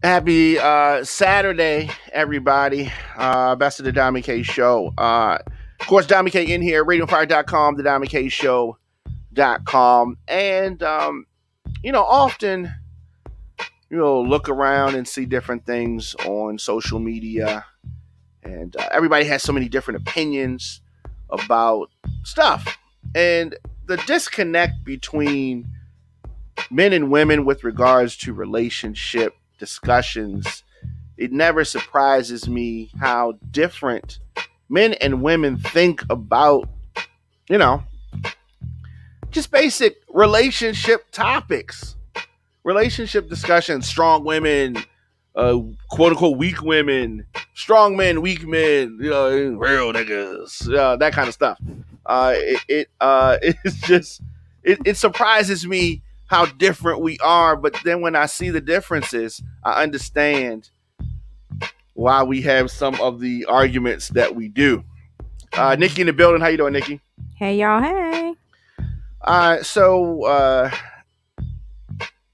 Happy Saturday, everybody. Best of the Diamond K Show. Of course, Diamond K in here, radiofire.com, the Diamond K Show.com. And, often, look around and see different things on social media. And everybody has so many different opinions about stuff. And the disconnect between men and women with regards to relationship discussions, it never surprises me how different men and women think about, just basic relationship topics, relationship discussions, strong women, quote unquote weak women, strong men, weak men, real niggas, that kind of stuff. It's just, it surprises me how different we are, but then when I see the differences, I understand why we have some of the arguments that we do. Nikki in the building. How you doing, Nikki? Hey, y'all. Hey. So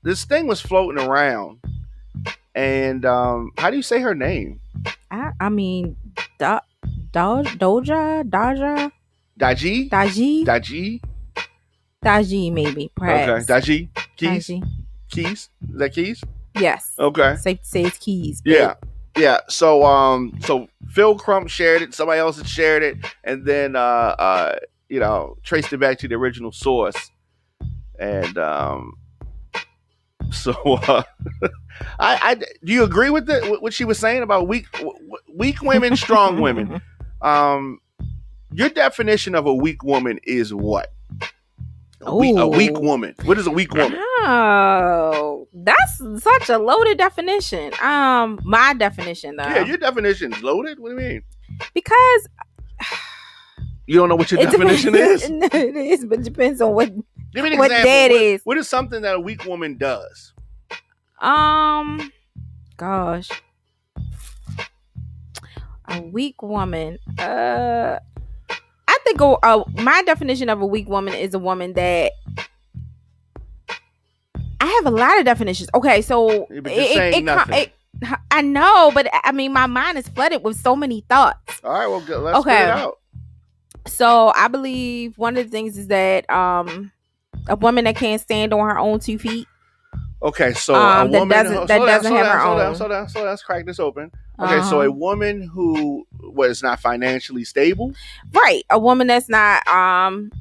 this thing was floating around, and how do you say her name? I mean, Daja? Daji, maybe, perhaps. Okay, Daji? Keys? Daji. Keys? Is that Keys? Yes. Okay. Safe to say it's Keys. Yeah. Yeah. So Phil Crump shared it, somebody else had shared it, and then traced it back to the original source. And I do you agree with what she was saying about weak women, strong women? Your definition of a weak woman is what? A weak woman. What is a weak woman? Oh, that's such a loaded definition. My definition, though. Yeah, your definition is loaded. What do you mean? Because you don't know what your definition is. No, it is, but it depends on what. Give me an what example. That is. What is something that a weak woman does? Gosh, a weak woman. I think my definition of a weak woman is a woman that. I have a lot of definitions. Okay, so I know, but I mean, my mind is flooded with so many thoughts. All right, well, let's get it out. So I believe one of the things is that a woman that can't stand on her own 2 feet. Okay, so a woman that doesn't have her own. So let's crack this open. Okay, so a woman who is not financially stable. Right, a woman that's not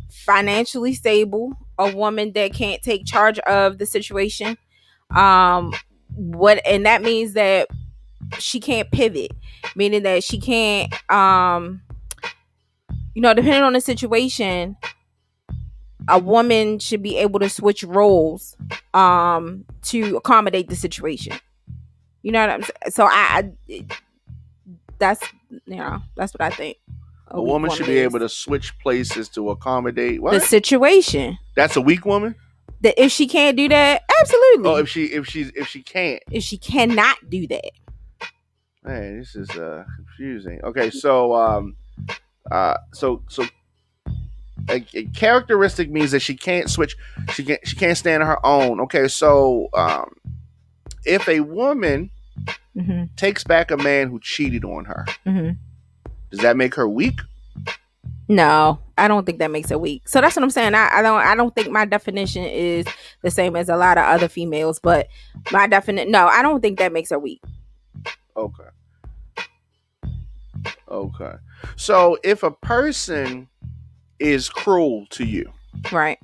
financially stable. A woman that can't take charge of the situation. And that means that she can't pivot, meaning that she can't, depending on the situation, a woman should be able to switch roles to accommodate the situation. You know what I'm saying? So that's what I think. A woman should be able to switch places to accommodate what? The situation. That's a weak woman? That if she can't do that, absolutely. Oh, if she can't. If she cannot do that. Man, this is confusing. Okay, so a characteristic means that she can't switch. She can't stand on her own. Okay, so if a woman takes back a man who cheated on her, does that make her weak? No, I don't think that makes her weak. So that's what I'm saying. I don't think my definition is the same as a lot of other females, but my definition, no, I don't think that makes her weak. Okay. So if a person is cruel to you, right?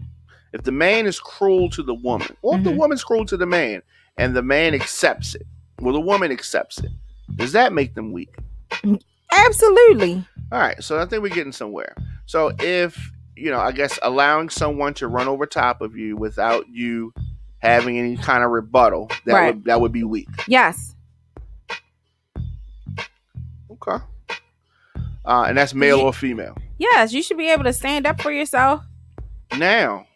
If the man is cruel to the woman, or if the woman's cruel to the man, and the man accepts it, well, the woman accepts it, does that make them weak? Absolutely. All right, so I think we're getting somewhere. So if, I guess allowing someone to run over top of you without you having any kind of rebuttal, that would be weak. Yes. Okay. And that's male or female? Yes, you should be able to stand up for yourself. Now,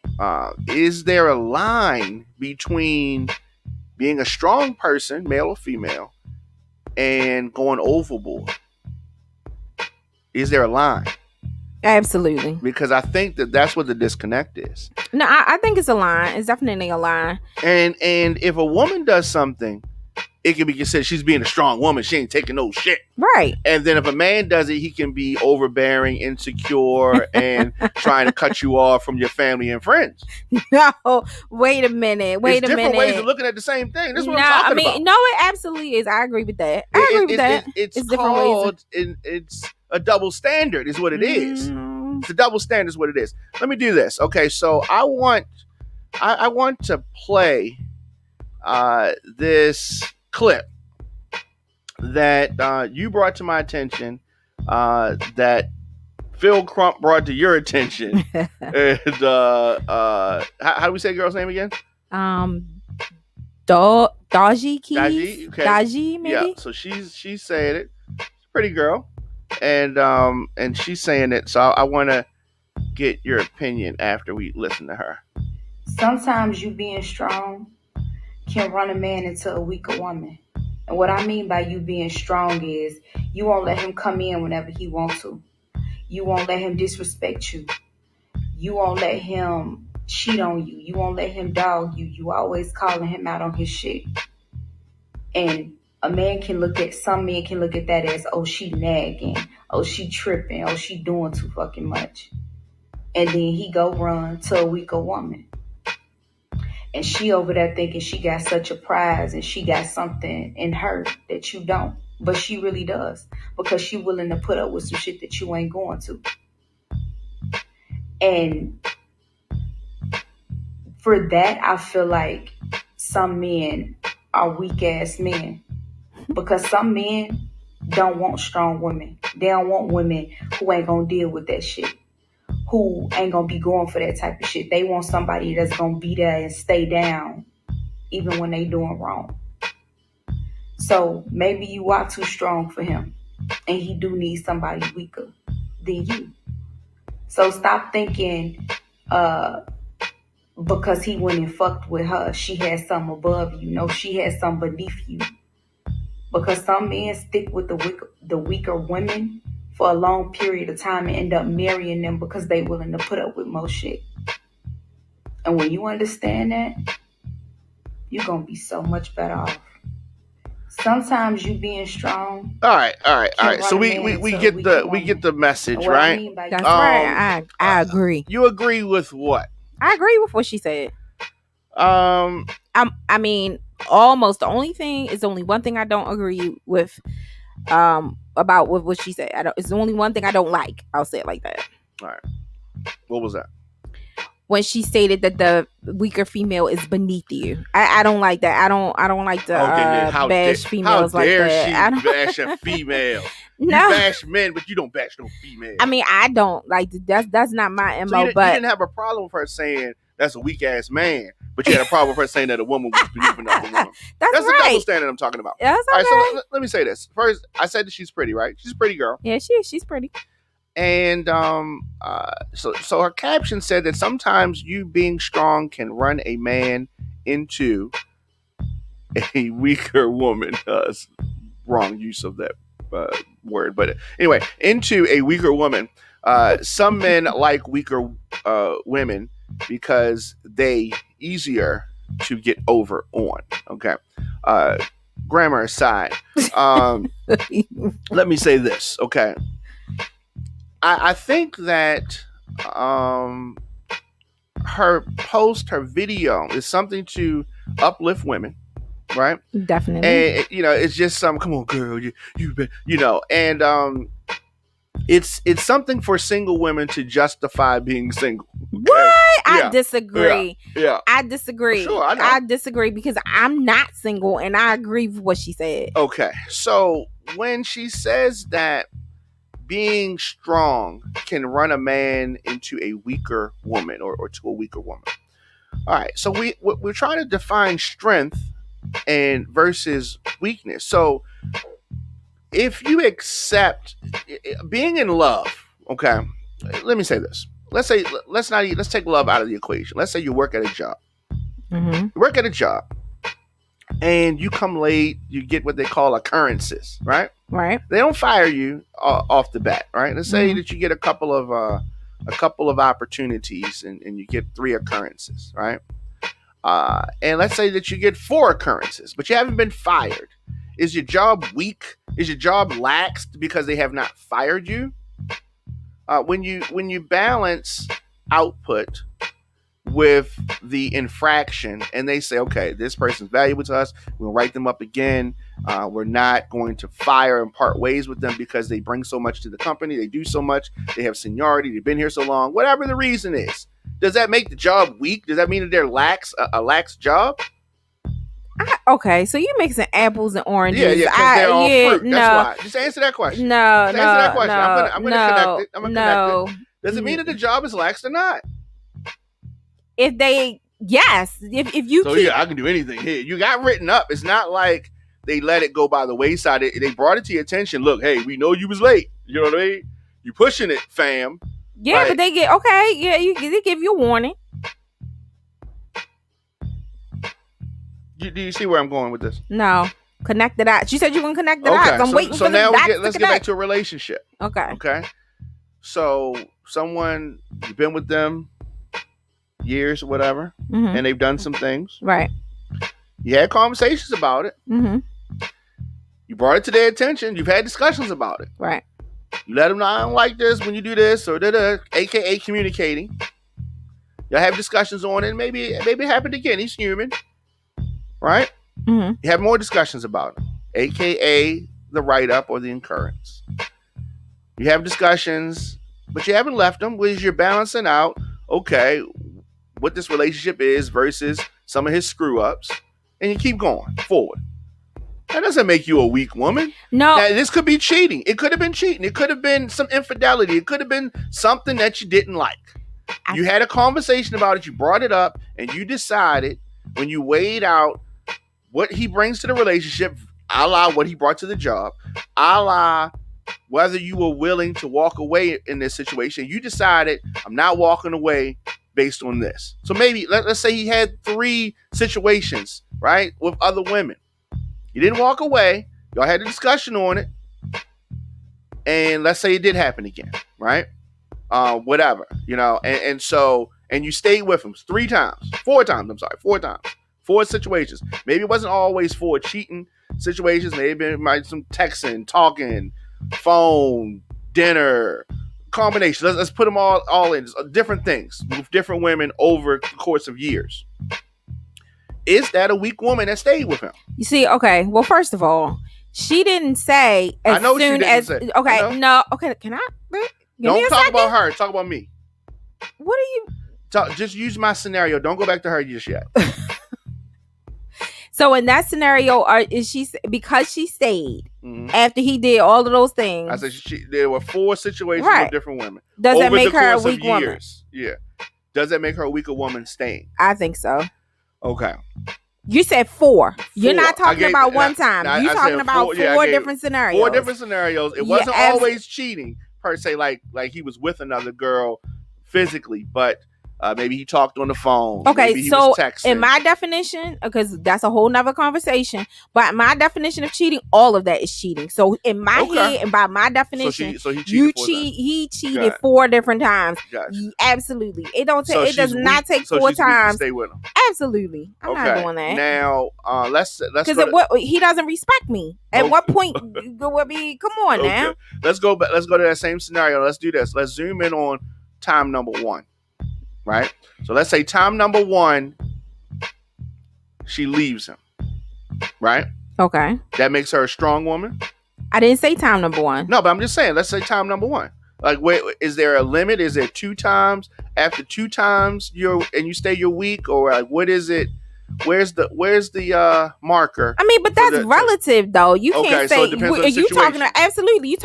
is there a line between being a strong person, male or female, and going overboard? Is there a line? Absolutely. Because I think that's what the disconnect is. No, I think it's a line. It's definitely a line. And if a woman does something it can be considered she's being a strong woman. She ain't taking no shit. Right. And then if a man does it, he can be overbearing, insecure, and trying to cut you off from your family and friends. No, wait a minute. It's different ways of looking at the same thing. That's what I'm talking about. No, it absolutely is. I agree with that. I agree with that. It's different ways. It's a double standard is what it is. It's a double standard is what it is. Let me do this. Okay, so I want to play this clip that you brought to my attention, that Phil Crump brought to your attention. And how do we say the girl's name again? Daji Keys. Daji, okay. Daji, maybe. Yeah, so she's saying it. She's a pretty girl, and she's saying it. So I want to get your opinion after we listen to her. Sometimes you being strong can run a man into a weaker woman. And what I mean by you being strong is you won't let him come in whenever he wants to. You won't let him disrespect you. You won't let him cheat on you. You won't let him dog you. You always calling him out on his shit. And some men can look at that as, oh, she nagging. Oh, she tripping. Oh, she doing too fucking much. And then he go run to a weaker woman. And she over there thinking she got such a prize and she got something in her that you don't. But she really does. Because she willing to put up with some shit that you ain't going to. And for that, I feel like some men are weak ass men. Because some men don't want strong women. They don't want women who ain't gonna deal with that shit. Who ain't gonna be going for that type of shit. They want somebody that's gonna be there and stay down even when they doing wrong. So maybe you are too strong for him and he do need somebody weaker than you. So stop thinking because he went and fucked with her, she has something above you. No, she has something beneath you. Because some men stick with the weaker women for a long period of time and end up marrying them because they willing to put up with more shit. And when you understand that, you're going to be so much better off. Sometimes you being strong. All right. So we get the message, right? That's right. I agree. You agree with what? I agree with what she said. I mean, almost the only thing is only one thing I don't agree with about what she said. It's the only one thing I don't like. I'll say it like that. All right. What was that? When she stated that the weaker female is beneath you. I don't like that. I don't like to bash females like that. How dare she bash a female? No. You bash men, but you don't bash no female. I mean, I don't like that's not my MO. So you didn't have a problem with her saying that's a weak ass man, but you had a problem with her saying that a woman was beneath another woman. That's right. The double standard I'm talking about. That's okay. All right, so let me say this. First, I said that she's pretty, right? She's a pretty girl. Yeah, she's pretty. And so her caption said that sometimes you being strong can run a man into a weaker woman. Wrong use of that word, but anyway, into a weaker woman. Some men like weaker women because they easier to get over on. Okay. Grammar aside, let me say this. Okay. I think that her video is something to uplift women, right? Definitely. And it's just some, come on, girl, and it's something for single women to justify being single. Okay? What? I disagree. Yeah. I disagree. Sure, I know. I disagree because I'm not single, and I agree with what she said. Okay, so when she says that being strong can run a man into a weaker woman or to a weaker woman. All right. So we're trying to define strength and versus weakness. So if you accept being in love, okay, let me say this. Let's take love out of the equation. Let's say you work at a job. Mm-hmm. You work at a job and you come late, you get what they call occurrences, right? Right. They don't fire you off the bat, right? Let's say that you get a couple of opportunities and you get 3 occurrences, right? And let's say that you get 4 occurrences, but you haven't been fired. Is your job weak? Is your job laxed because they have not fired you? When you balance output with the infraction, and they say, okay, this person's valuable to us, we'll write them up again. We're not going to fire and part ways with them because they bring so much to the company, they do so much, they have seniority, they've been here so long, whatever the reason is. Does that make the job weak? Does that mean that they're a lax job? Okay, so you're mixing apples and oranges. Yeah, because they're all fruit. No. That's why. Just answer that question. Answer that question. I'm gonna connect it. No. Does it mean that the job is lax or not? If they, yes. If you so yeah, I can do anything here. You got written up. It's not like they let it go by the wayside. They brought it to your attention. Look, hey, we know you was late. You know what I mean? You pushing it, fam. Yeah, like, but they get okay. Yeah, they give you a warning. Do you see where I'm going with this? No. Connect the dots. You said you were going to connect the dots. I'm waiting for the dots. So now let's get back to a relationship. Okay. So someone, you've been with them years or whatever, and they've done some things. Right. You had conversations about it. Mm-hmm. You brought it to their attention. You've had discussions about it. Right. You let them know, I don't like this when you do this, or aka communicating. Y'all have discussions on it. Maybe it happened again. He's human. Right? Mm-hmm. You have more discussions about it, aka the write-up or the incurrence. You have discussions, but you haven't left them, which you're balancing out, okay, what this relationship is versus some of his screw-ups, and you keep going forward. That doesn't make you a weak woman. No. Now, this could be cheating. It could have been cheating. It could have been some infidelity. It could have been something that you didn't like. You had a conversation about it. You brought it up, and you decided when you weighed out what he brings to the relationship, a la what he brought to the job, a la whether you were willing to walk away in this situation, you decided, I'm not walking away based on this. So maybe, let's say he had 3 situations, right, with other women. You didn't walk away. Y'all had a discussion on it. And let's say it did happen again, right? Whatever, and so, and you stayed with him 4 times. 4 situations. Maybe it wasn't always 4 cheating situations. Maybe it might be some texting, talking, phone, dinner, combination. Let's put them all in. Different things with different women over the course of years. Is that a weak woman that stayed with him? You see, okay. Well, first of all, she didn't say as I know soon she as. say, okay, no. Okay, can I? Don't talk about her. Talk about me. What are you? Just use my scenario. Don't go back to her just yet. So in that scenario, is she, because she stayed after he did all of those things? I said there were 4 situations with different women. Does that make her a weak woman? Yeah. Does that make her a weaker woman staying? I think so. Okay. You said 4. You're not talking about one time. You're talking about 4 different scenarios. 4 different scenarios. It wasn't always cheating per se, like he was with another girl physically, but maybe he talked on the phone. Okay, maybe he so was texting. In my definition, because that's a whole nother conversation, but my definition of cheating, all of that is cheating. So in my head and by my definition, he cheated 4 different times. Absolutely. It does not take 4 times. Stay with him. Absolutely. I'm not doing that. Now, let's because he doesn't respect me. At what point would be? Come on now. Let's go back. Let's go to that same scenario. Let's do this. Let's zoom in on time number 1. Right? So let's say time number 1, she leaves him. Right? Okay. That makes her a strong woman? I didn't say time number 1. No, but I'm just saying, let's say time number 1. Like, is there a limit? Is there 2 times? After 2 times you stay your week? Or like, what is it? Where's the marker? I mean, but that's relative, though. You can't say. So it depends on the situation. Absolutely. If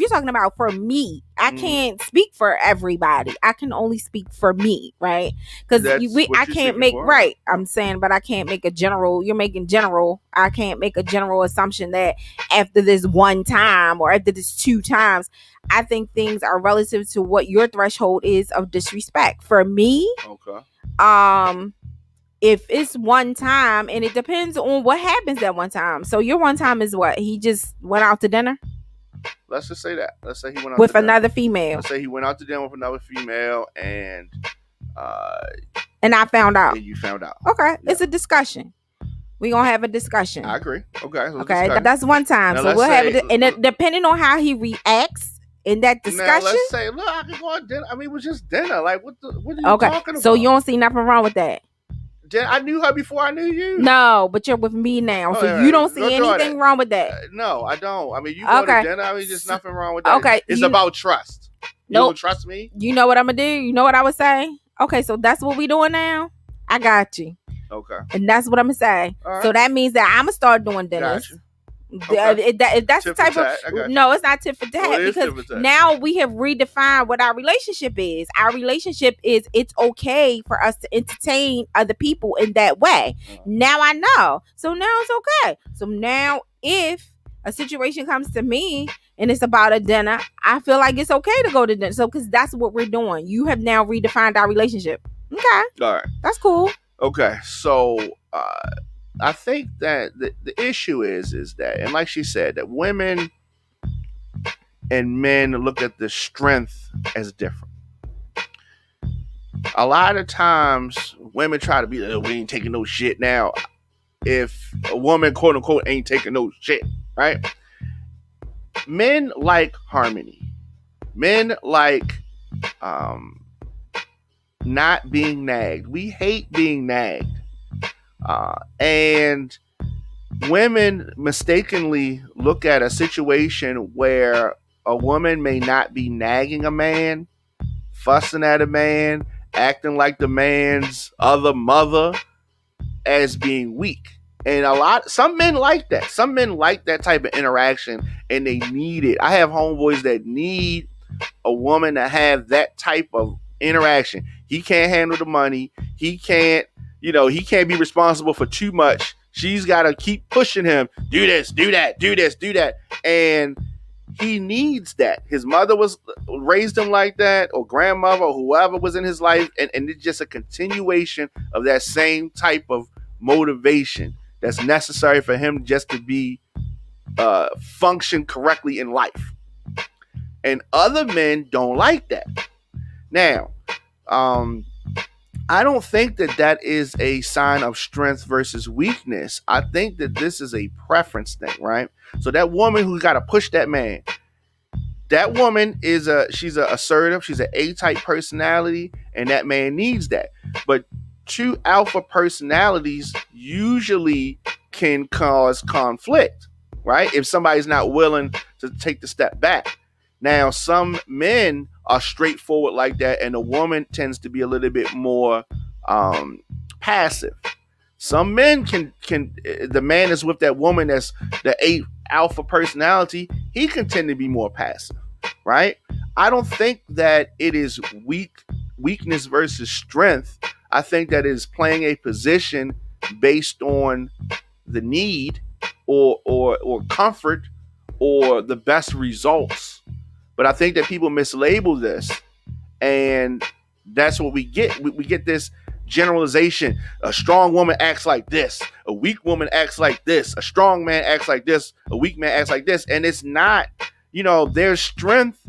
you're talking about for me, I can't speak for everybody. I can only speak for me, right? Because I can't make right. I'm saying, but I can't make a general. You're making general. I can't make a general assumption that after this 1 time or after this 2 times. I think things are relative to what your threshold is of disrespect. For me, if it's 1 time, and it depends on what happens that 1 time. So your 1 time is what? He just went out to dinner? Let's just say that. Let's say he went out with another female. Let's say he went out to dinner with another female, and And I found out. And you found out. Okay, it's a discussion. We gonna have a discussion. I agree. Okay. Okay, that's one time. Now so we'll have it, and depending on how he reacts in that discussion. Now let's say, look, I can go on dinner. I mean, it was just dinner. Like, what are you talking about? So you don't see nothing wrong with that. I knew her before I knew you. No, but you're with me now, so you don't see anything wrong with that. No, I don't. I mean, you go to dinner. I mean, just nothing wrong with that. Okay, it's about trust. You don't trust me? You know what I'm gonna do? You know what I would say? Okay, so that's what we doing now. I got you. Okay. And that's what I'm gonna say. Right. So that means that I'm gonna start doing dinners. Gotcha. Okay. If that's the type of no, it's not tit for tat because now we have redefined what our relationship is. Our relationship is it's okay for us to entertain other people in that way. Now I know. So now it's okay. So now if a situation comes to me and it's about a dinner, I feel like it's okay to go to dinner. So because that's what we're doing. You have now redefined our relationship. Okay. All right. That's cool. Okay. So I think that the issue is that, and like she said, that women and men look at the strength as different. A lot of times women try to be like, we ain't taking no shit. Now, if a woman, quote unquote, ain't taking no shit, right? Men like harmony. Men like not being nagged. We hate being nagged. And women mistakenly look at a situation where a woman may not be nagging a man, fussing at a man, acting like the man's other mother, as being weak. And some men like that. Some men like that type of interaction and they need it. I have homeboys that need a woman to have that type of interaction. He can't handle the money. He can't be responsible for too much. She's got to keep pushing him. Do this, do that, do this, do that. And he needs that. His mother raised him like that, or grandmother, or whoever was in his life. And it's just a continuation of that same type of motivation that's necessary for him just to be function correctly in life. And other men don't like that. Now, I don't think that is a sign of strength versus weakness. I think that this is a preference thing, right? So that woman who got to push that man, that woman she's assertive, she's an A-type personality, and that man needs that. But two alpha personalities usually can cause conflict, right? If somebody's not willing to take the step back. Now, some men are straightforward like that, and the woman tends to be a little bit more passive. Some men the man is with that woman that's the A alpha personality, he can tend to be more passive, right? I don't think that it is weakness versus strength. I think that it is playing a position based on the need or comfort or the best results. But I think that people mislabel this, and that's what we get. We get this generalization. A strong woman acts like this. A weak woman acts like this. A strong man acts like this. A weak man acts like this. And it's not, there's strength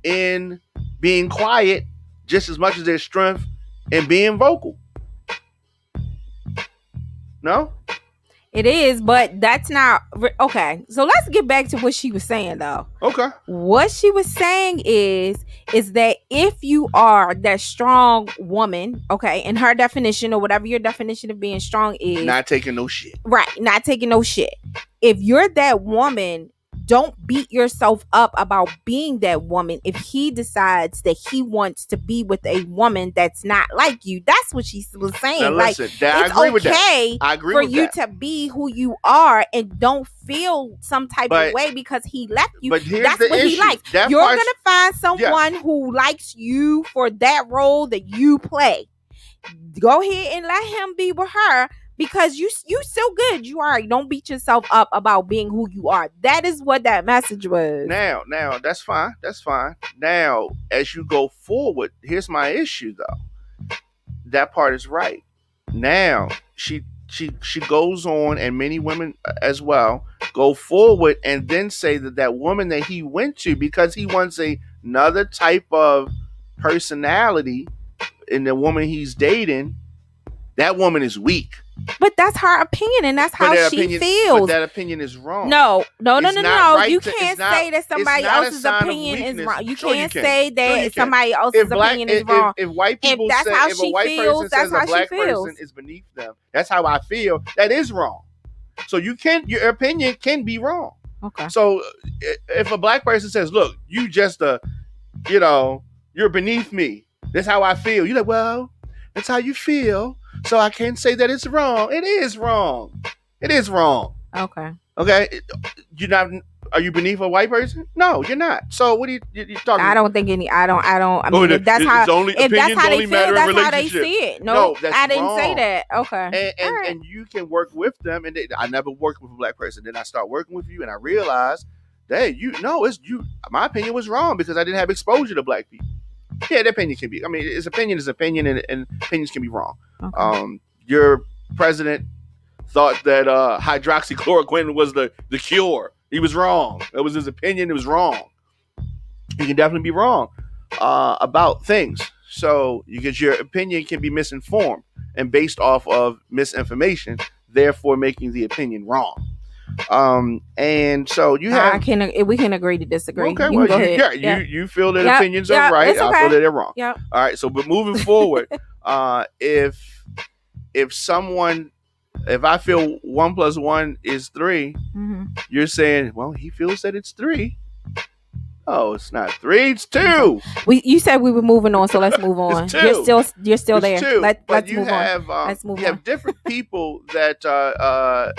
in being quiet just as much as there's strength in being vocal. No? It is, but that's not okay. So let's get back to what she was saying, though. Okay. What she was saying is that if you are that strong woman, okay, in her definition or whatever your definition of being strong is, not taking no shit. Right, not taking no shit. If you're that woman, don't beat yourself up about being that woman if he decides that he wants to be with a woman that's not like you. That's what she was saying. Now listen, it's okay for you to be who you are and don't feel some type of way because he left you. But that's what issue. He likes. You're going to find someone who likes you for that role that you play. Go ahead and let him be with her. Because you still good. You are. Don't beat yourself up about being who you are. That is what that message was. Now, that's fine. That's fine. Now, as you go forward, here's my issue though. That part is right. Now, she goes on, and many women as well go forward and then say that woman that he went to because he wants another type of personality, and the woman he's dating, that woman is weak. But that's her opinion, and that's how she feels. But that opinion is wrong. No. Right, you can't say that somebody else's opinion is wrong. You can't say that somebody else's opinion is wrong. If white people say, if a white person says a black person is beneath them, that's how I feel. That is wrong. So your opinion can be wrong. Okay. So if a black person says, "Look, you just you're beneath me. That's how I feel." You're like, "Well, that's how you feel. So I can't say that it's wrong." It is wrong. It is wrong. Okay. Okay. Are you beneath a white person? No, you're not. So what are you talking? I don't think any. I mean, if that's how they feel, that's how they see it. No, I didn't say that. Okay. And you can work with them. And I never worked with a black person. Then I start working with you, and I realized, hey, my opinion was wrong because I didn't have exposure to black people. Yeah, the opinion can be. I mean, his opinion is opinion, and opinions can be wrong. Okay. Your president thought that hydroxychloroquine was the cure. He was wrong. That was his opinion. It was wrong. You can definitely be wrong about things. So because your opinion can be misinformed and based off of misinformation, therefore making the opinion wrong. And so you have. We can agree to disagree. Okay, well, you feel that opinions are right. Okay. I feel that they're wrong. Yep. All right. So, but moving forward, if I feel 1 + 1 is 3, you're saying, well, he feels that it's 3. Oh, it's not 3, it's 2. You said we were moving on, so let's move on. It's 2. You're still it's there. 2. Let's move on. Let's move on. You have different people that are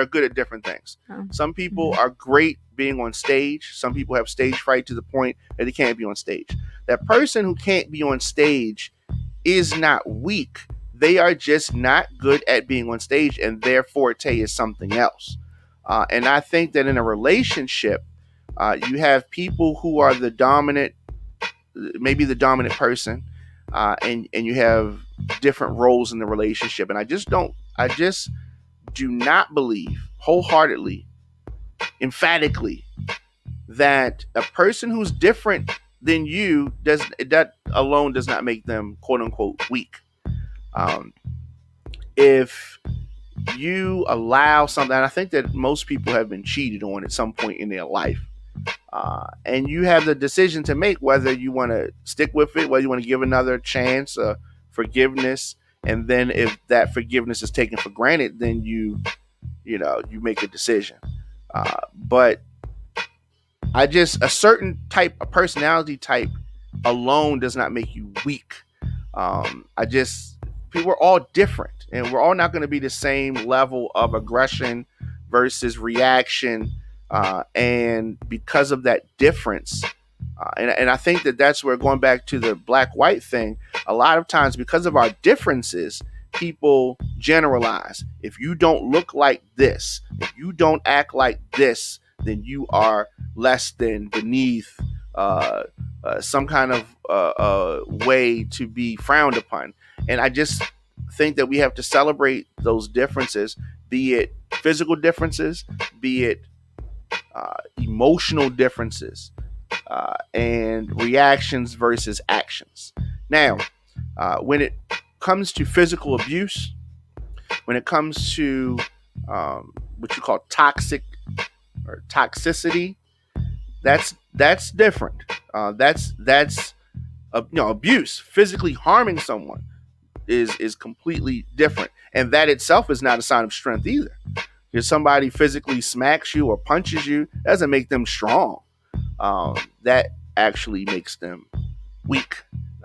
good at different things. Some people are great being on stage. Some people have stage fright to the point that they can't be on stage. That person who can't be on stage is not weak. They are just not good at being on stage, and their forte is something else. And I think that in a relationship, you have people who are maybe the dominant person, and you have different roles in the relationship. And I just do not believe wholeheartedly, emphatically, that a person who's different than you that alone does not make them quote unquote weak. If you allow something, and I think that most people have been cheated on at some point in their life, and you have the decision to make whether you want to stick with it, whether you want to give another chance, forgiveness, and then if that forgiveness is taken for granted, then you make a decision. But a certain type of personality type alone does not make you weak. People are all different, and we're all not going to be the same level of aggression versus reaction. And because of that difference, and I think that's where, going back to the black-white thing, a lot of times because of our differences, people generalize. If you don't look like this, if you don't act like this, then you are less than, beneath, some kind of way to be frowned upon. And I just think that we have to celebrate those differences, be it physical differences, be it emotional differences, and reactions versus actions. Now, when it comes to physical abuse, when it comes to what you call toxic or toxicity, that's different. That's abuse. Physically harming someone is completely different, and that itself is not a sign of strength either. If somebody physically smacks you or punches you, doesn't make them strong. That actually makes them weak.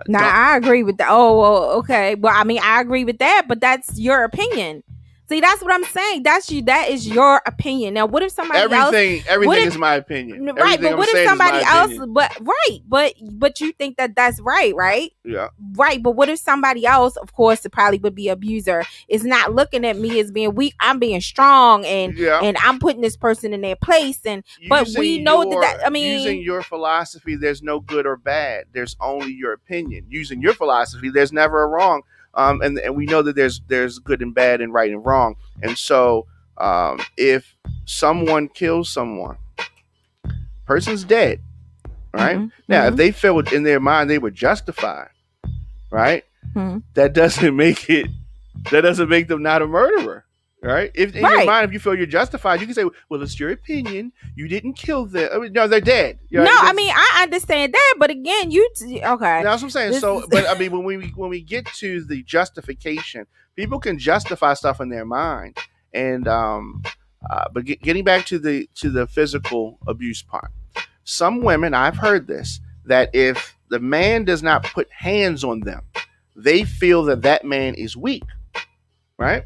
Now, I agree with that. Oh, well, okay. Well, I mean, I agree with that, but that's your opinion. See, that's what I'm saying. That is your opinion. Now, what if somebody everything is my opinion. Right, but what if somebody else? But you think that that's right? Yeah. Right, but what if somebody else, of course, it probably would be abuser, is not looking at me as being weak. I'm being strong, and I'm putting this person in their place. But we know that. I mean, using your philosophy, there's no good or bad. There's only your opinion. Using your philosophy, there's never a wrong. And we know that there's good and bad and right and wrong. And so if someone kills someone, person's dead, right? Now, if they feel in their mind they were justified, right? Hmm. That doesn't make them not a murderer, right? If in your Right. mind, if you feel you're justified, you can say, "Well, it's your opinion. You didn't kill them. I mean, no, they're dead." No, I mean I understand that, but again, okay. That's what I'm saying. So, but I mean, when we get to the justification, people can justify stuff in their mind, and but getting back to the physical abuse part, some women, I've heard this, that if the man does not put hands on them, they feel that that man is weak, right?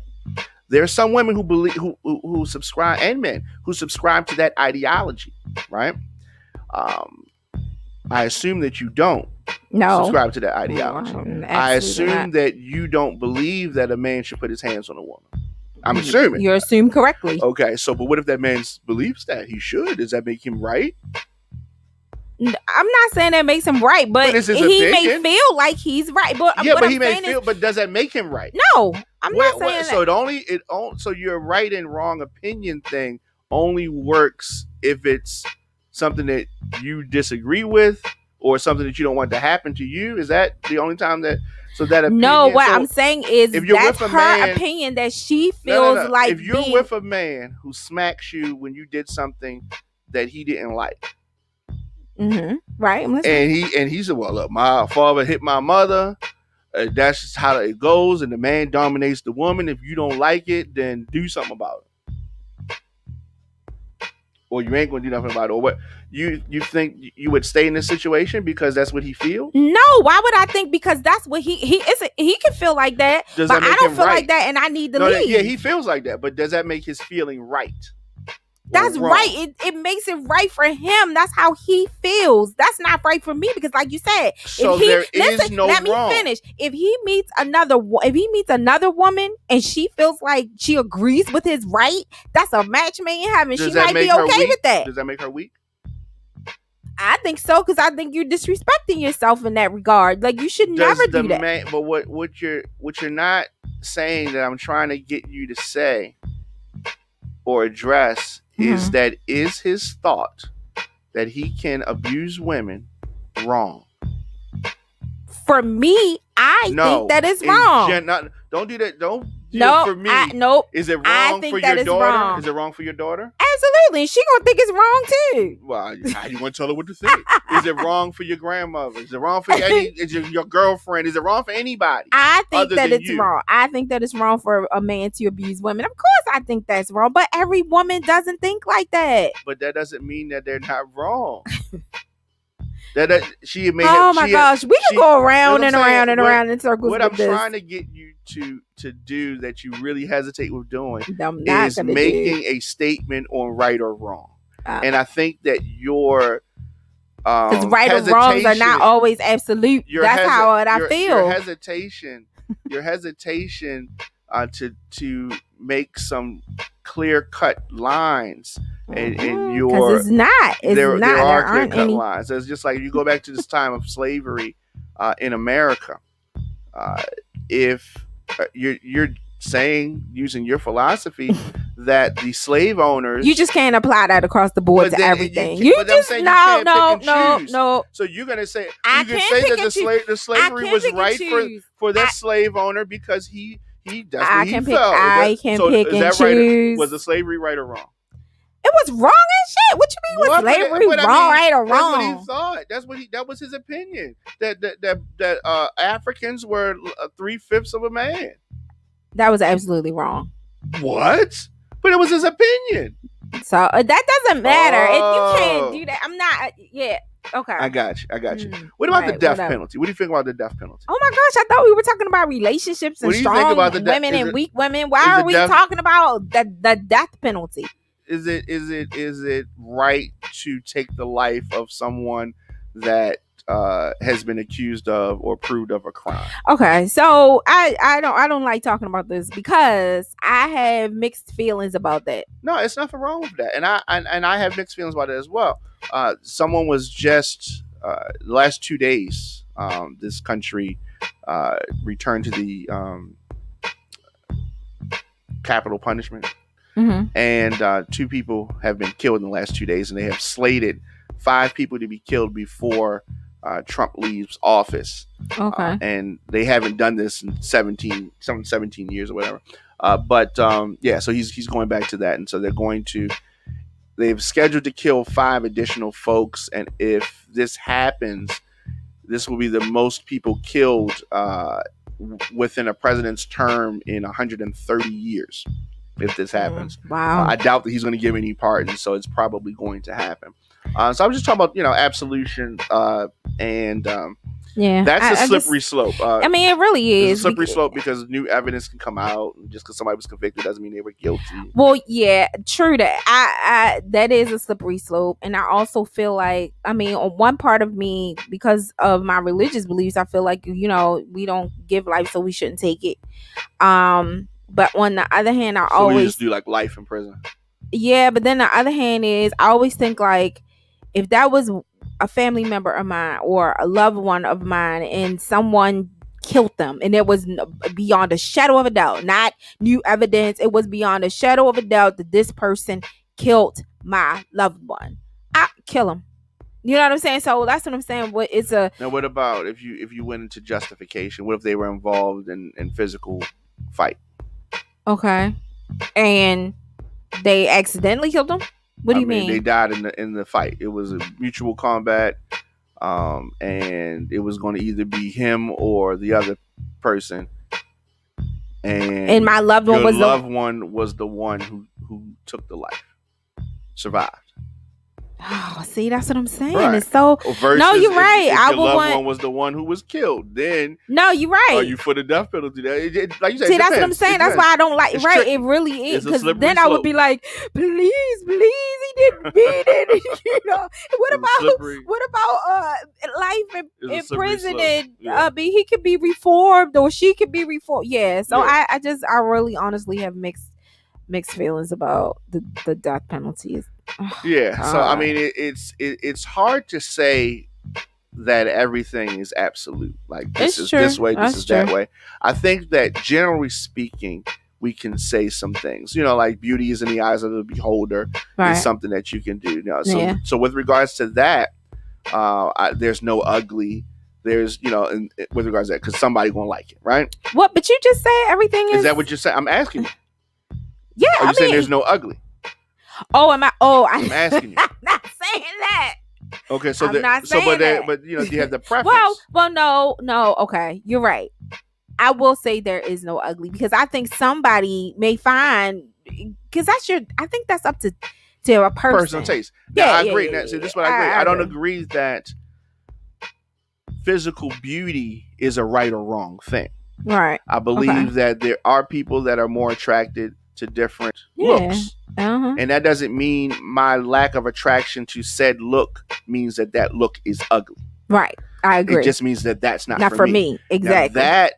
There are some women who believe who subscribe, and men who subscribe to that ideology, right? I assume that you don't subscribe to that ideology. I assume that you don't believe that a man should put his hands on a woman. I'm assuming. You assume correctly. Okay, so but what if that man believes that he should? Does that make him right? I'm not saying that makes him right, but he may feel like he's right. But yeah, but he may feel. But does that make him right? No, I'm not saying that. So your right and wrong opinion thing only works if it's something that you disagree with or something that you don't want to happen to you. Is that the only time that? So that opinion, no, what I'm saying is if you're that's with a her man, opinion that she feels like. If you're with a man who smacks you when you did something that he didn't like. Mm-hmm. Right. And he said, "Well, look, my father hit my mother. That's just how it goes. And the man dominates the woman. If you don't like it, then do something about it, or you ain't gonna do nothing about it. Or what? You think you would stay in this situation because that's what he feels? No. Why would I think? Because that's what he can feel like that. Does but that make I don't him feel right? like that, and I need to leave. Yeah, he feels like that. But does that make his feeling right? That's right. It makes it right for him. That's how he feels. That's not right for me because, like you said, so let me finish. If he meets another woman and she feels like she agrees with his right, that's a match made in heaven. She might be okay with that. Does that make her weak? I think so because I think you're disrespecting yourself in that regard. Like you should never do that. But what you're not saying that I'm trying to get you to say or address is that is his thought that he can abuse women wrong? For me, I think that is wrong. Don't do that. Don't. No, for me. Nope. Is it wrong for your daughter? Wrong. Is it wrong for your daughter? Absolutely. She gonna think it's wrong too. Well, how you want to tell her what to think? Is it wrong for your grandmother? Is it wrong for your girlfriend? Is it wrong for anybody? I think that it's wrong. I think that it's wrong for a man to abuse women. Of course, I think that's wrong. But every woman doesn't think like that. But that doesn't mean that they're not wrong. She may. Oh my gosh, we can go around and around and around in circles. What I'm trying to get you to do that you really hesitate with doing is making a statement on right or wrong. And I think that your because right or wrongs are not always absolute. That's how I feel. Your hesitation to make some clear cut lines. And because it's not. There are clear cut lines. It's just like you go back to this time of slavery in America. If you're saying, using your philosophy, that the slave owners, you just can't apply that across the board to everything. You just no. So you're gonna say that the slavery was right for that slave owner because he does what he felt. I can pick and choose. Right? Was the slavery right or wrong? It was wrong as shit. What you mean? Was slavery right or wrong? That's what he thought. That was his opinion. That Africans were 3/5 of a man. That was absolutely wrong. What? But it was his opinion. So that doesn't matter. You can't do that. I'm not. Yeah. Okay. I got you. What about the death penalty? What do you think about the death penalty? Oh my gosh, I thought we were talking about relationships and strong women and weak women. Why are we talking about the death penalty? Is it right to take the life of someone that has been accused of or proved of a crime? Okay, so I don't like talking about this because I have mixed feelings about that. No, it's nothing wrong with that, and I have mixed feelings about it as well. Someone was just the last 2 days. This country returned to the capital punishment. Mm-hmm. And 2 people have been killed in the last 2 days, and they have slated 5 people to be killed before Trump leaves office. Okay. And they haven't done this in 17 years or whatever. Yeah, so he's going back to that, and so they've scheduled to kill 5 additional folks, and if this happens, this will be the most people killed within a president's term in 130 years. If this happens, Wow. I doubt that he's going to give any pardons, so it's probably going to happen. So I was just talking about absolution, and yeah, that's a slippery slope. I mean, it really is a slippery slope because new evidence can come out, and just because somebody was convicted doesn't mean they were guilty. Well, yeah, true that. I that is a slippery slope, and I also feel like, I mean, on one part of me, because of my religious beliefs, I feel like we don't give life, so we shouldn't take it. But on the other hand, I always just do like life in prison. Yeah, but then the other hand is, I always think like, if that was a family member of mine or a loved one of mine and someone killed them, and it was beyond a shadow of a doubt, not new evidence, it was beyond a shadow of a doubt that this person killed my loved one, I kill him. You know what I'm saying? So that's what I'm saying. Now, what about if you went into justification? What if they were involved in physical fight? Okay, and they accidentally killed them? What do you mean? They died in the fight. It was a mutual combat, and it was going to either be him or the other person. And my loved one was the one who took the life, survived. Oh, see, that's what I'm saying. Right. It's so no, you're right. If your loved one was the one who was killed, then no, you're right. Are you for the death penalty? Like you said, see, that's what I'm saying. That's why I don't like. It's right, tricky. It really is, because then I would be like, please, he didn't beat it. What about life in prison? And he could be reformed, or she could be reformed. Yeah. So yeah. I really honestly have mixed feelings about the death penalties. Yeah, so I mean, it's hard to say that everything is absolute. Like this is this way, this is that way. I think that generally speaking, we can say some things. Like beauty is in the eyes of the beholder. Right. Is something that you can do. So with regards to that, there's no ugly. There's with regards to that, because somebody gonna like it, right? What? But you just say everything is. Is that what you're saying? I'm asking you. Yeah, Are you saying there's no ugly? Oh, am I? Oh, I'm asking you. I'm not saying that. Okay, so I'm not saying that. But do you have the preference? well, no. Okay, you're right. I will say there is no ugly, because I think somebody may find, because I think that's up to a person. Personal taste. Yeah, I agree. See, this is what I agree. I don't agree that physical beauty is a right or wrong thing. Right. I believe that there are people that are more attracted to different looks. Uh-huh. And that doesn't mean my lack of attraction to said look means that look is ugly. Right. I agree. It just means that that's not for me. Exactly. Now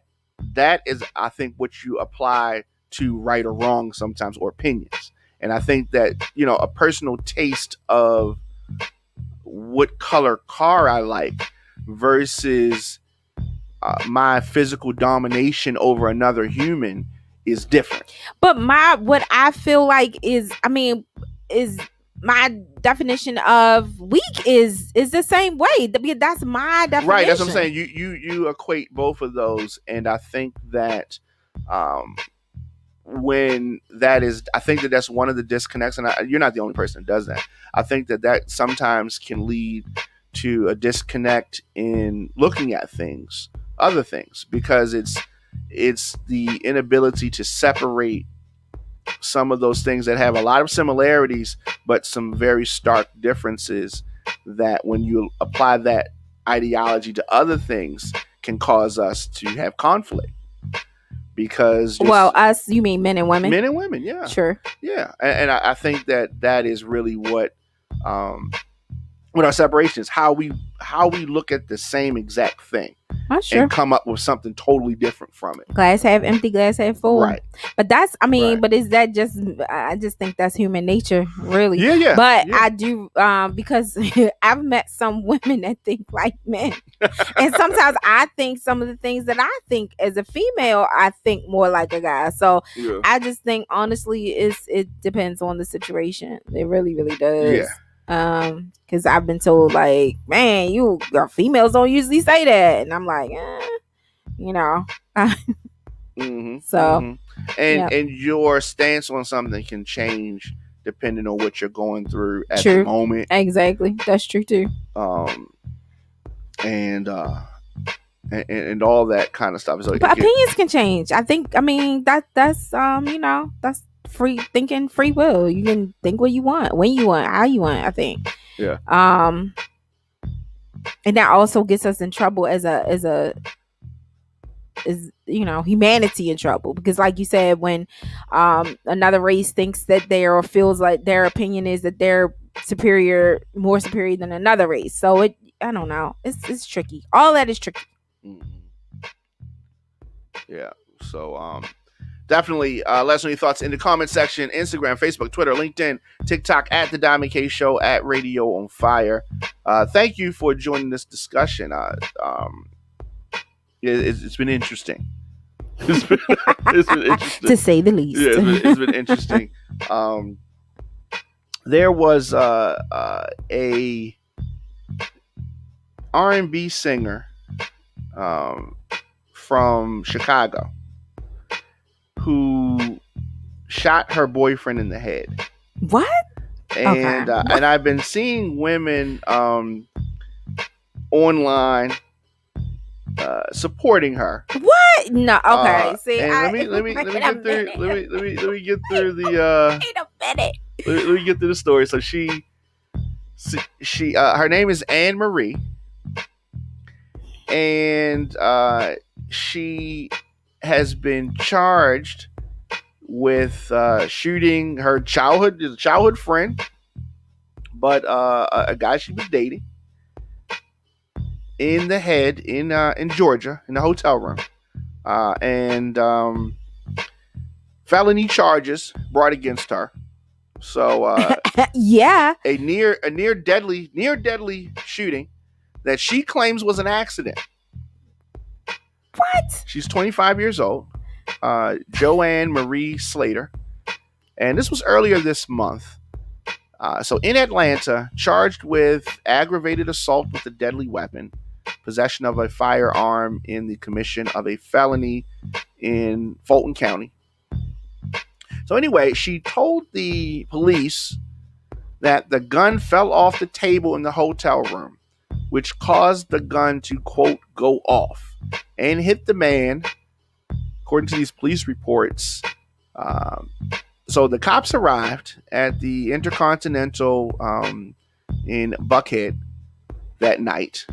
that is, I think, what you apply to right or wrong sometimes, or opinions. And I think that, a personal taste of what color car I like versus my physical domination over another human is different. But what I feel like is my definition of weak is the same way. That's my definition. Right, that's what I'm saying. You equate both of those, and I think that when that is, I think that that's one of the disconnects, and you're not the only person that does that. I think that sometimes can lead to a disconnect in looking at other things, because it's the inability to separate some of those things that have a lot of similarities, but some very stark differences, that when you apply that ideology to other things can cause us to have conflict. Because us, you mean men and women? Men and women, yeah. Sure. Yeah. And I think that is really what our separation is, how we look at the same exact thing. Sure. And come up with something totally different from it. Glass half empty, glass half full. Right. But that's, but is that just, I just think that's human nature, really. Yeah. But I do, because I've met some women that think like men. And sometimes I think some of the things that I think as a female, I think more like a guy. So I just think, honestly, it depends on the situation. It really, really does. Yeah. Because I've been told like, man, females don't usually say that, and I'm like, you know. So yeah, And your stance on something can change depending on what you're going through at the true. moment. Exactly, that's true too. And all that kind of stuff. So But opinions can change. I think. I mean, that's that's free thinking, free will. You can think what you want, when you want, how you want. I think. Yeah. And that also gets us in trouble as humanity in trouble, because like you said, when another race thinks that or feels like their opinion is that they're more superior than another race, so I don't know, it's tricky. All that is tricky. Yeah. So definitely let us know your thoughts in the comment section. Instagram, Facebook, Twitter, LinkedIn, TikTok at The Diamond K Show, at Radio on Fire. Thank you for joining this discussion. It's been interesting. It's been interesting, to say the least. Yeah, it's been interesting. There was a R&B singer from Chicago who shot her boyfriend in the head. What? And Okay. And I've been seeing women online supporting her. What? No. Okay. See, let me get through the wait a minute. Let me get through the story. So she her name is Anne Marie, and she has been charged with shooting her childhood friend, but a guy she was dating, in the head in Georgia, in the hotel room, and felony charges brought against her. So yeah, a near deadly shooting that she claims was an accident. What? She's 25 years old, Joanne Marie Slater, and this was earlier this month. So in Atlanta, charged with aggravated assault with a deadly weapon, possession of a firearm in the commission of a felony in Fulton County. So anyway, she told the police that the gun fell off the table in the hotel room, which caused the gun to, quote, go off and hit the man, according to these police reports. So the cops arrived at the Intercontinental in Buckhead that night.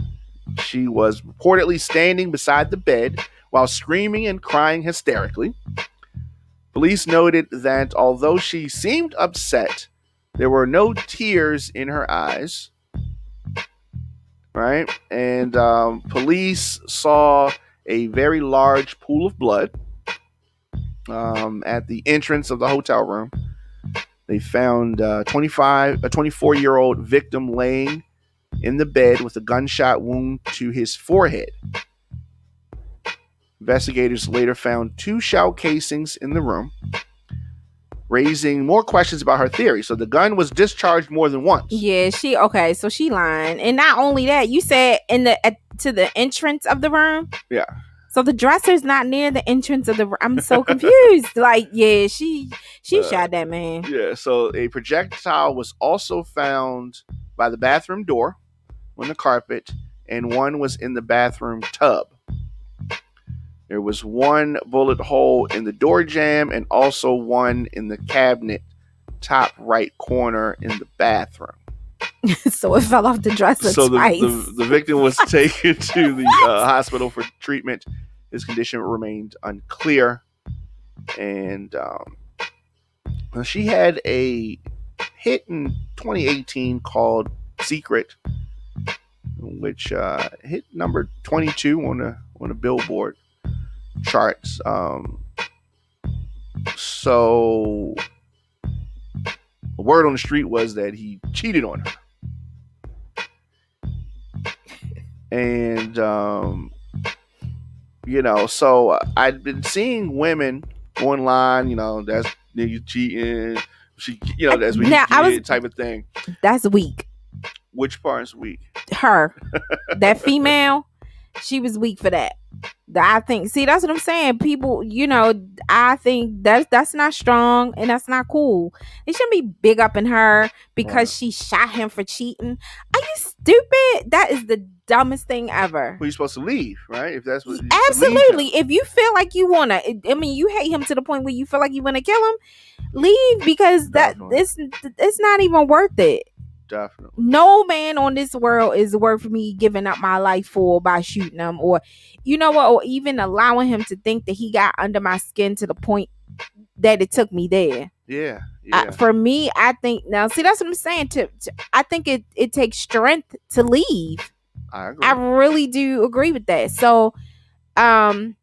She was reportedly standing beside the bed while screaming and crying hysterically. Police noted that although she seemed upset, there were no tears in her eyes. Right? And police saw a very large pool of blood at the entrance of the hotel room. They found a 24-year-old victim laying in the bed with a gunshot wound to his forehead. Investigators later found 2 shell casings in the room, raising more questions about her theory. So the gun was discharged more than once. Yeah, so she lying. And not only that, you said to the entrance of the room? Yeah. So the dresser's not near the entrance of the room. I'm so confused. Like, yeah, she shot that man. Yeah, so a projectile was also found by the bathroom door on the carpet, and one was in the bathroom tub. There was 1 bullet hole in the door jamb and also one in the cabinet top right corner in the bathroom. So it fell off the dresser twice. The victim was taken to the hospital for treatment. His condition remained unclear. And she had a hit in 2018 called Secret, which hit number 22 on the Billboard charts. So the word on the street was that he cheated on her. And so I'd been seeing women online, that's you cheating, She, as we type of thing. That's weak. Which part is weak? Her, that female, she was weak for that. I think. See, that's what I'm saying. People, I think that's not strong and that's not cool. They shouldn't be big up in her because she shot him for cheating. Are you stupid? That is the dumbest thing ever. Well, you're supposed to leave, right? If that's what. Absolutely. If you feel like you wanna, you hate him to the point where you feel like you wanna kill him, leave because it's not even worth it. Definitely. No man on this world is worth me giving up my life for by shooting him, or or even allowing him to think that he got under my skin to the point that it took me there. Yeah. For me, I think now. See, that's what I'm saying. I think it takes strength to leave. I agree. I really do agree with that. So, but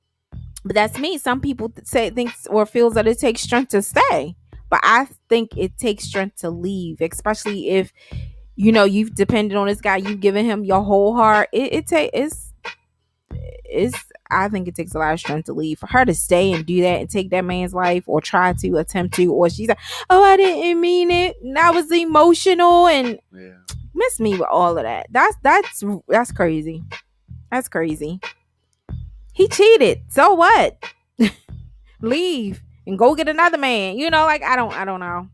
that's me. Some people thinks or feels that it takes strength to stay. But I think it takes strength to leave, especially if you've depended on this guy, you've given him your whole heart. I think it takes a lot of strength to leave. For her to stay and do that and take that man's life or try to attempt to, or she's like, oh, I didn't mean it, and I was emotional, and miss me with all of that. That's crazy. That's crazy. He cheated. So what? Leave and go get another man. I don't know.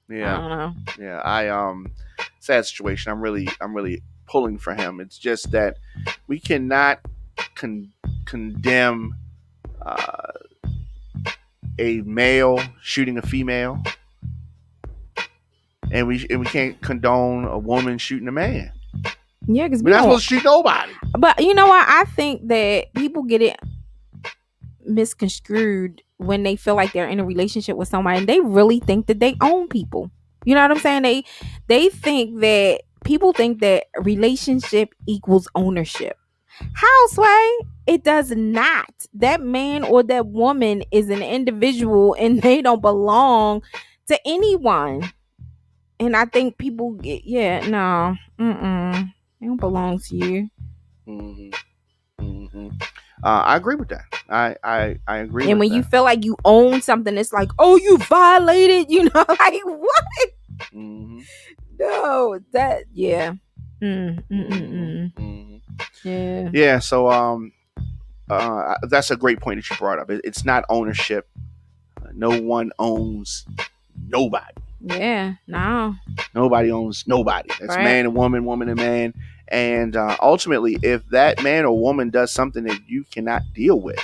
Yeah. I don't know. Yeah. Sad situation. I'm really pulling for him. It's just that we cannot condemn a male shooting a female, and we can't condone a woman shooting a man. Yeah, because we're not supposed to shoot nobody. But you know what? I think that people get it misconstrued when they feel like they're in a relationship with somebody and they really think that they own people. You know what I'm saying? They think that people think that relationship equals ownership. Houseway, it does not. That man or that woman is an individual and they don't belong to anyone. And I think people get, they don't belong to you. I agree with that. I agree. And when you feel like you own something, it's like, oh, you violated. Like what? No, that yeah. Yeah. Yeah. So that's a great point that you brought up. It's not ownership. No one owns nobody. Yeah. No. Nobody owns nobody. That's right. Man and woman, woman and man. And ultimately, if that man or woman does something that you cannot deal with,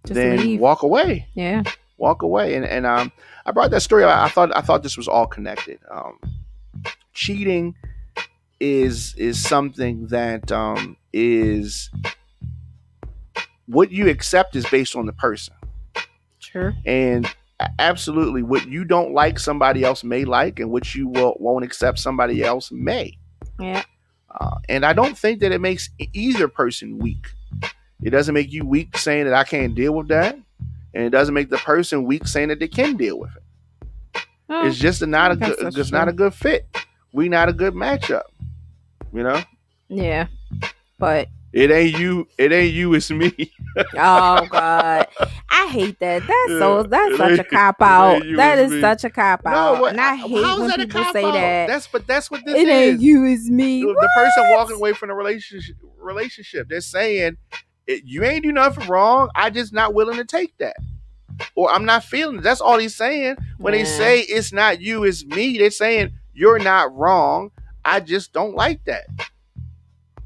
just then leave. Walk away. Yeah, walk away. And I brought that story. I thought this was all connected. Cheating is something that is what you accept is based on the person. Sure. And absolutely, what you don't like, somebody else may like, and what you won't accept, somebody else may. Yeah. And I don't think that it makes either person weak. It doesn't make you weak saying that I can't deal with that. And it doesn't make the person weak saying that they can deal with it. Oh, it's just not a good fit. We not a good matchup. Yeah. But it ain't you, it's me. Oh God. I hate that. That's such a cop out. That is such a cop out. And I hate when people say that. That's what this is. It ain't you, it's me. The person walking away from the relationship, they're saying you ain't do nothing wrong. I just not willing to take that. Or I'm not feeling it. That's all he's saying. When they say it's not you, it's me, they're saying you're not wrong. I just don't like that.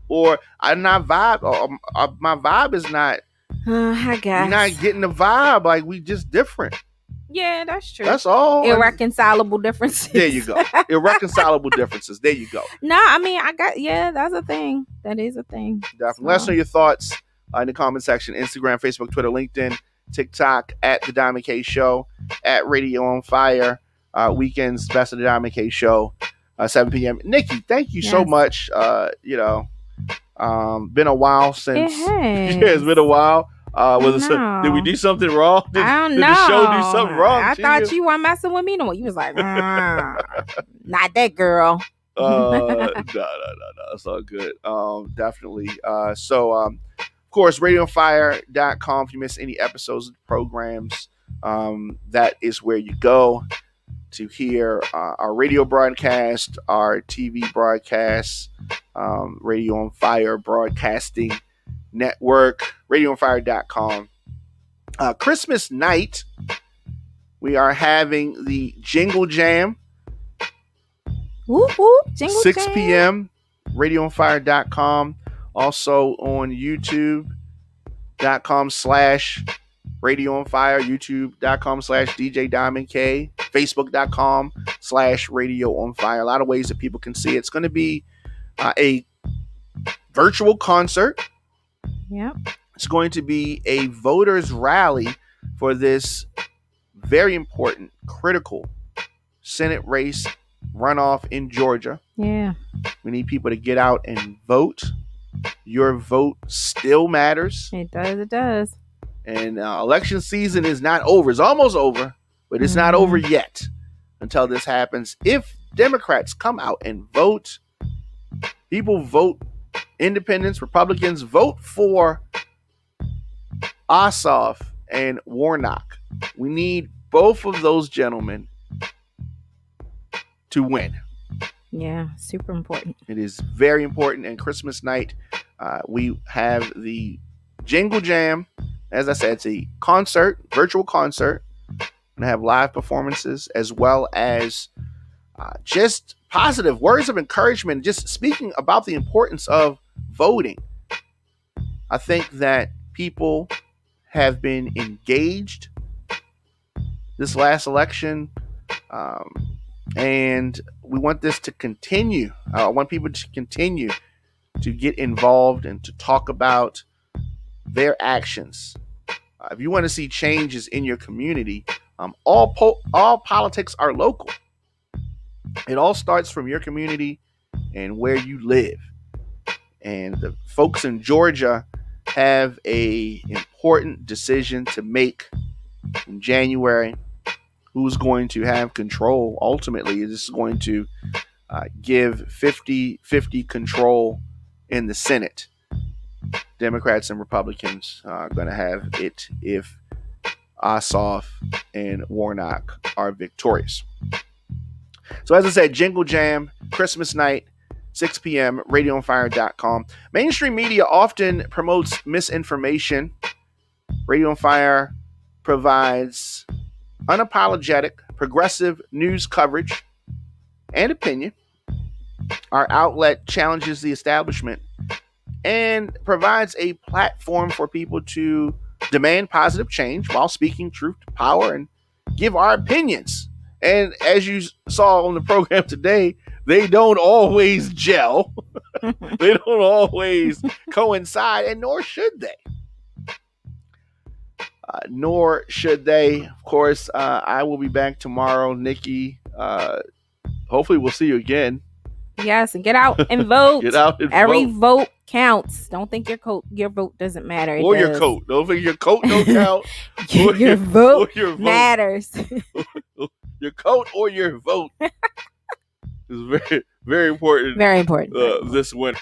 Or I'm not vibe. Or my vibe is not. I guess you're not getting the vibe. Like we just different. Yeah, that's true. That's all. Irreconcilable differences. There you go. Irreconcilable differences. There you go. No, I mean that's a thing. That is a thing. Definitely. Let us know your thoughts in the comment section. Instagram, Facebook, Twitter, LinkedIn, TikTok at The Diamond K Show, at Radio on Fire. Weekends, Best of The Diamond K Show, 7 p.m. Nikki, thank you so much. Been a while since. It's been a while. Did we do something wrong? I don't know. Did the show do something wrong? I thought you weren't messing with me no more. You was like, not that girl. No. It's all good. Definitely. Of course, radioonfire.com. If you miss any episodes of the programs, that is where you go. to hear our radio broadcast, our TV broadcasts, Radio on Fire Broadcasting Network, radioonfire.com. Christmas night, we are having the Jingle Jam. Whoop, whoop, Jingle 6 Jam. p.m. radioonfire.com. Also on youtube.com/Radio on Fire, youtube.com/DJ Diamond K, facebook.com/Radio on Fire. A lot of ways that people can see it. It's going to be a virtual concert. Yep. It's going to be a voters rally for this very important, critical Senate race runoff in Georgia. Yeah. We need people to get out and vote. Your vote still matters. It does. It does. And election season is not over. It's almost over, but it's not over yet until this happens. If Democrats come out and vote, people vote, independents, Republicans, vote for Ossoff and Warnock. We need both of those gentlemen to win. Yeah, super important. It is very important. And Christmas night, we have the Jingle Jam. As I said, it's a concert, virtual concert. We're going to have live performances as well as just positive words of encouragement, just speaking about the importance of voting. I think that people have been engaged this last election, and we want this to continue. I want people to continue to get involved and to talk about their actions. If you want to see changes in your community, all politics are local. It all starts from your community and where you live. And the folks in Georgia have a important decision to make in January. Who's going to have control? Ultimately, this is going to give 50-50 control in the Senate. Democrats and Republicans are going to have it if Ossoff and Warnock are victorious. So as I said, Jingle Jam, Christmas night, 6 p.m., radioonfire.com. Mainstream media often promotes misinformation. Radio on Fire provides unapologetic, progressive news coverage and opinion. Our outlet challenges the establishment and provides a platform for people to demand positive change while speaking truth to power and give our opinions. And as you saw on the program today, they don't always gel. They don't always coincide, and nor should they. Nor should they. Of course, I will be back tomorrow. Nikki, hopefully we'll see you again. Yes, and get out and vote. Get out and Every vote. vote counts. Don't think your vote doesn't matter. Or your coat. Don't think your coat don't count. your vote matters. Your coat or your vote is very, very important. Very important. This winter.